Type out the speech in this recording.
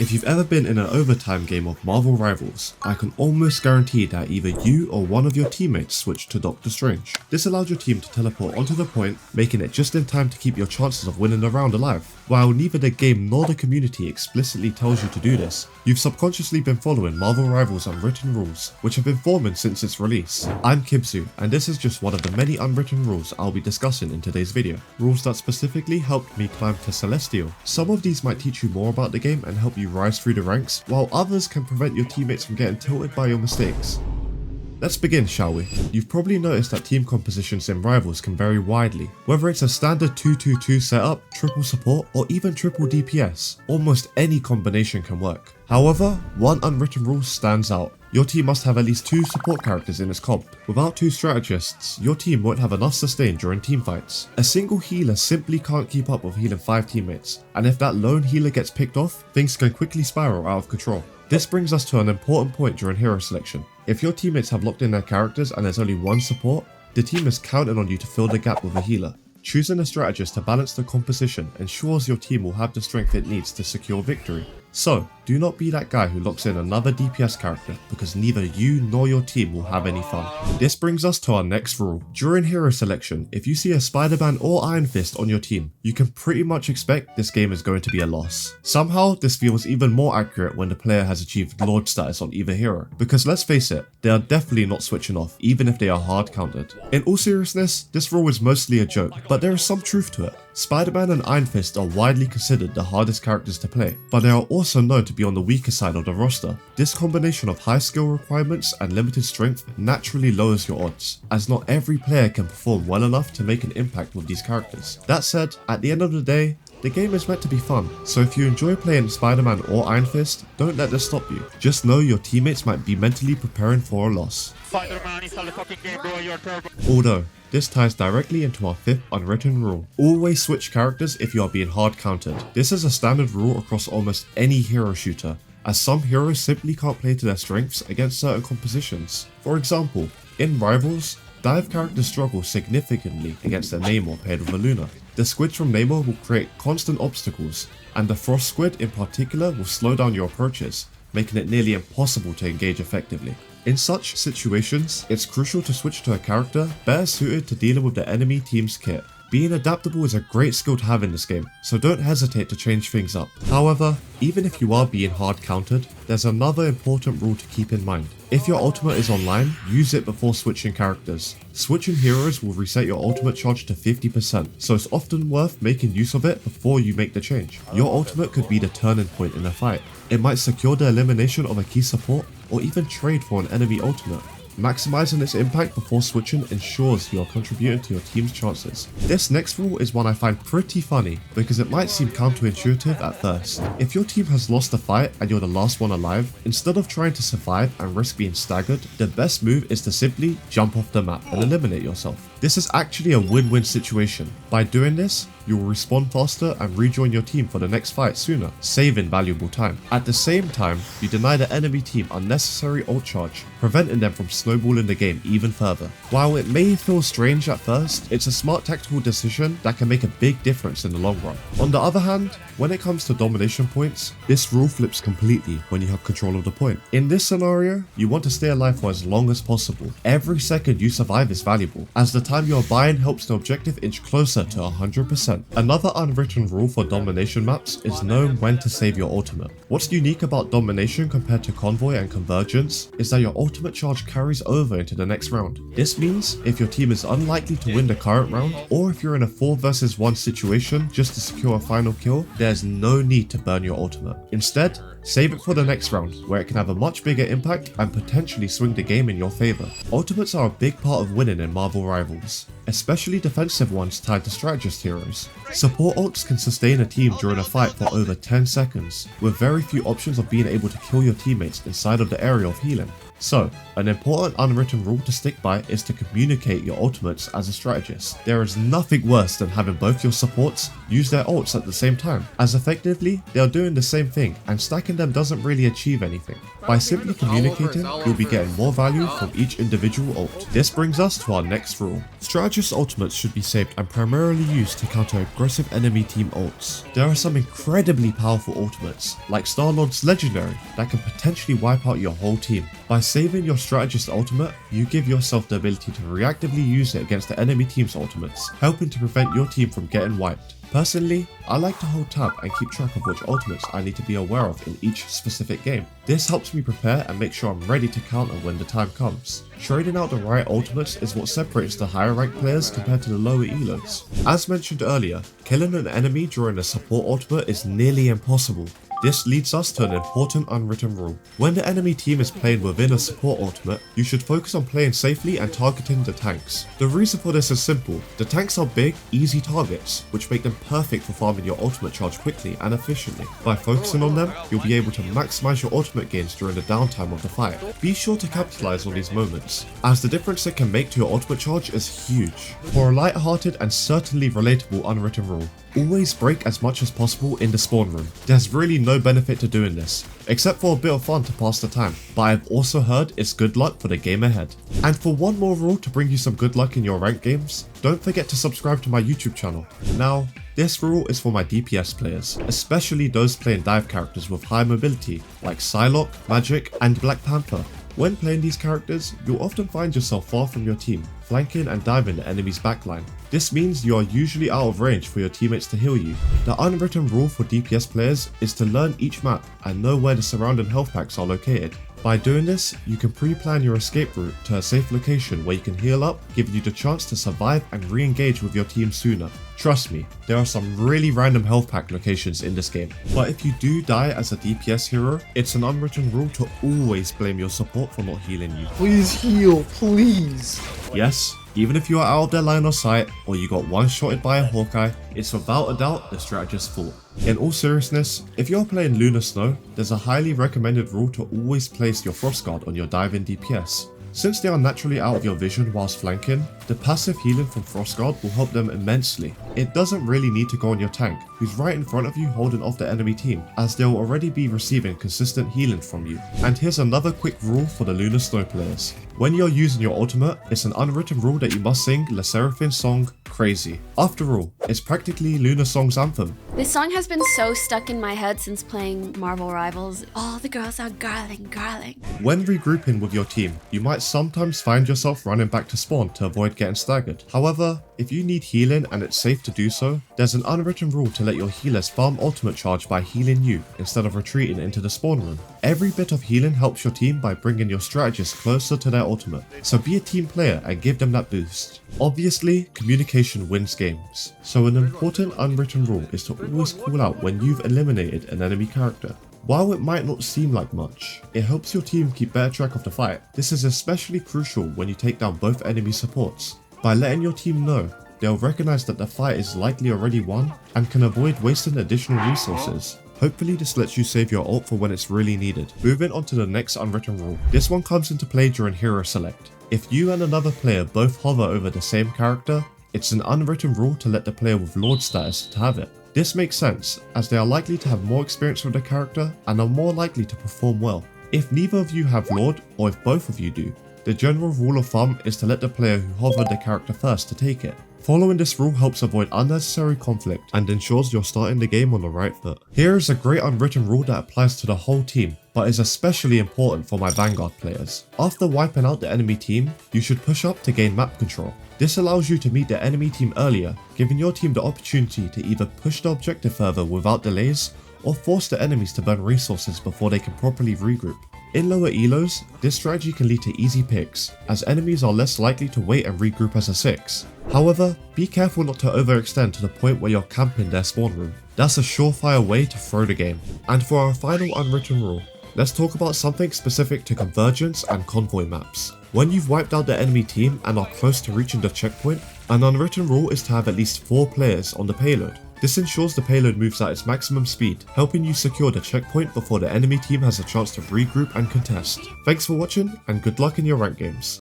If you've ever been in an overtime game of Marvel Rivals, I can almost guarantee that either you or one of your teammates switched to Doctor Strange. This allowed your team to teleport onto the point, making it just in time to keep your chances of winning the round alive. While neither the game nor the community explicitly tells you to do this, you've subconsciously been following Marvel Rivals' unwritten rules, which have been forming since its release. I'm Kibzu, and this is just one of the many unwritten rules I'll be discussing in today's video. Rules that specifically helped me climb to Celestial. Some of these might teach you more about the game and help you rise through the ranks, while others can prevent your teammates from getting tilted by your mistakes. Let's begin, shall we? You've probably noticed that team compositions in Rivals can vary widely. Whether it's a standard 2-2-2 setup, triple support, or even triple DPS, almost any combination can work. However, one unwritten rule stands out. Your team must have at least 2 support characters in its comp. Without 2 strategists, your team won't have enough sustain during teamfights. A single healer simply can't keep up with healing 5 teammates, and if that lone healer gets picked off, things can quickly spiral out of control. This brings us to an important point during hero selection. If your teammates have locked in their characters and there's only one support, the team is counting on you to fill the gap with a healer. Choosing a strategist to balance the composition ensures your team will have the strength it needs to secure victory. So, do not be that guy who locks in another DPS character, because neither you nor your team will have any fun. This brings us to our next rule. During hero selection, if you see a Spider-Man or Iron Fist on your team, you can pretty much expect this game is going to be a loss. Somehow, this feels even more accurate when the player has achieved Lord status on either hero, because let's face it, they are definitely not switching off, even if they are hard countered. In all seriousness, this rule is mostly a joke, but there is some truth to it. Spider-Man and Iron Fist are widely considered the hardest characters to play, but they are also known to be on the weaker side of the roster. This combination of high skill requirements and limited strength naturally lowers your odds, as not every player can perform well enough to make an impact with these characters. That said, at the end of the day, the game is meant to be fun, so if you enjoy playing Spider-Man or Iron Fist, don't let this stop you. Just know your teammates might be mentally preparing for a loss. Spider-Man is the fucking game, bro. You're turbo. Although, this ties directly into our 5th unwritten rule. Always switch characters if you are being hard countered. This is a standard rule across almost any hero shooter, as some heroes simply can't play to their strengths against certain compositions. For example, in Rivals, dive characters struggle significantly against a Namor paired with a Luna. The squids from Namor will create constant obstacles, and the Frost squid in particular will slow down your approaches, making it nearly impossible to engage effectively. In such situations, it's crucial to switch to a character better suited to dealing with the enemy team's kit. Being adaptable is a great skill to have in this game, so don't hesitate to change things up. However, even if you are being hard countered, there's another important rule to keep in mind. If your ultimate is online, use it before switching characters. Switching heroes will reset your ultimate charge to 50%, so it's often worth making use of it before you make the change. Your ultimate could be the turning point in a fight. It might secure the elimination of a key support, or even trade for an enemy ultimate. Maximizing its impact before switching ensures you are contributing to your team's chances. This next rule is one I find pretty funny, because it might seem counterintuitive at first. If your team has lost a fight and you're the last one alive, instead of trying to survive and risk being staggered, the best move is to simply jump off the map and eliminate yourself. This is actually a win-win situation. By doing this, you will respawn faster and rejoin your team for the next fight sooner, saving valuable time. At the same time, you deny the enemy team unnecessary ult charge, preventing them from snowballing the game even further. While it may feel strange at first, it's a smart tactical decision that can make a big difference in the long run. On the other hand, when it comes to domination points, this rule flips completely when you have control of the point. In this scenario, you want to stay alive for as long as possible. Every second you survive is valuable, as the time you are buying helps the objective inch closer to 100%. Another unwritten rule for domination maps is knowing when to save your ultimate. What's unique about domination compared to convoy and convergence is that your ultimate charge carries over into the next round. This means if your team is unlikely to win the current round, or if you're in a 4 versus 1 situation just to secure a final kill, there's no need to burn your ultimate. Instead, save it for the next round, where it can have a much bigger impact and potentially swing the game in your favor. Ultimates are a big part of winning in Marvel Rivals, especially defensive ones tied to strategist heroes. Support ults can sustain a team during a fight for over 10 seconds, with very few options of being able to kill your teammates inside of the area of healing. So, an important unwritten rule to stick by is to communicate your ultimates as a strategist. There is nothing worse than having both your supports use their ults at the same time, as effectively they are doing the same thing and stacking them doesn't really achieve anything. By simply communicating, you'll be getting more value from each individual ult. This brings us to our next rule. Strategist ultimates should be saved and primarily used to counter aggressive enemy team ults. There are some incredibly powerful ultimates, like Star-Lord's Legendary, that can potentially wipe out your whole team. By saving your strategist ultimate, you give yourself the ability to reactively use it against the enemy team's ultimates, helping to prevent your team from getting wiped. Personally, I like to hold tab and keep track of which ultimates I need to be aware of in each specific game. This helps me prepare and make sure I'm ready to counter when the time comes. Trading out the right ultimates is what separates the higher ranked players compared to the lower elos. As mentioned earlier, killing an enemy during a support ultimate is nearly impossible. This leads us to an important unwritten rule. When the enemy team is playing within a support ultimate, you should focus on playing safely and targeting the tanks. The reason for this is simple. The tanks are big, easy targets, which make them perfect for farming your ultimate charge quickly and efficiently. By focusing on them, you'll be able to maximize your ultimate gains during the downtime of the fight. Be sure to capitalize on these moments, as the difference it can make to your ultimate charge is huge. For a light-hearted and certainly relatable unwritten rule, always break as much as possible in the spawn room. There's really no benefit to doing this, except for a bit of fun to pass the time, but I've also heard it's good luck for the game ahead. And for one more rule to bring you some good luck in your ranked games, don't forget to subscribe to my YouTube channel. Now, this rule is for my DPS players, especially those playing dive characters with high mobility like Psylocke, Magic, and Black Panther. When playing these characters, you'll often find yourself far from your team, flanking and diving the enemy's backline. This means you are usually out of range for your teammates to heal you. The unwritten rule for DPS players is to learn each map and know where the surrounding health packs are located. By doing this, you can pre-plan your escape route to a safe location where you can heal up, giving you the chance to survive and re-engage with your team sooner. Trust me, there are some really random health pack locations in this game, but if you do die as a DPS hero, it's an unwritten rule to always blame your support for not healing you. Please heal, please. Yes, even if you are out of their line of sight or you got one-shotted by a Hawkeye, it's without a doubt the strategist's fault. In all seriousness, if you're playing Lunar Snow, there's a highly recommended rule to always place your Frost Guard on your dive-in DPS. Since they are naturally out of your vision whilst flanking, the passive healing from Frost Guard will help them immensely. It doesn't really need to go on your tank, who's right in front of you holding off the enemy team, as they'll already be receiving consistent healing from you. And here's another quick rule for the Lunar Snow players. When you're using your ultimate, it's an unwritten rule that you must sing Le Seraphine's song, Crazy. After all, it's practically Lunar Song's anthem. This song has been so stuck in my head since playing Marvel Rivals. All the girls are garling, garling. When regrouping with your team, you might sometimes find yourself running back to spawn to avoid getting staggered. However, if you need healing and it's safe to do so, there's an unwritten rule to let your healers farm ultimate charge by healing you instead of retreating into the spawn room. Every bit of healing helps your team by bringing your strategist closer to their ultimate, so be a team player and give them that boost. Obviously, communication wins games, so an important unwritten rule is to always call out when you've eliminated an enemy character. While it might not seem like much, it helps your team keep better track of the fight. This is especially crucial when you take down both enemy supports. By letting your team know, they'll recognize that the fight is likely already won and can avoid wasting additional resources. Hopefully this lets you save your ult for when it's really needed. Moving on to the next unwritten rule. This one comes into play during hero select. If you and another player both hover over the same character, it's an unwritten rule to let the player with Lord status to have it. This makes sense, as they are likely to have more experience with the character and are more likely to perform well. If neither of you have Lord, or if both of you do, the general rule of thumb is to let the player who hovered the character first to take it. Following this rule helps avoid unnecessary conflict and ensures you're starting the game on the right foot. Here is a great unwritten rule that applies to the whole team, but is especially important for my Vanguard players. After wiping out the enemy team, you should push up to gain map control. This allows you to meet the enemy team earlier, giving your team the opportunity to either push the objective further without delays, or force the enemies to burn resources before they can properly regroup. In lower elos, this strategy can lead to easy picks, as enemies are less likely to wait and regroup as a 6. However, be careful not to overextend to the point where you're camping their spawn room. That's a surefire way to throw the game. And for our final unwritten rule, let's talk about something specific to convergence and convoy maps. When you've wiped out the enemy team and are close to reaching the checkpoint, an unwritten rule is to have at least 4 players on the payload. This ensures the payload moves at its maximum speed, helping you secure the checkpoint before the enemy team has a chance to regroup and contest. Thanks for watching, and good luck in your rank games.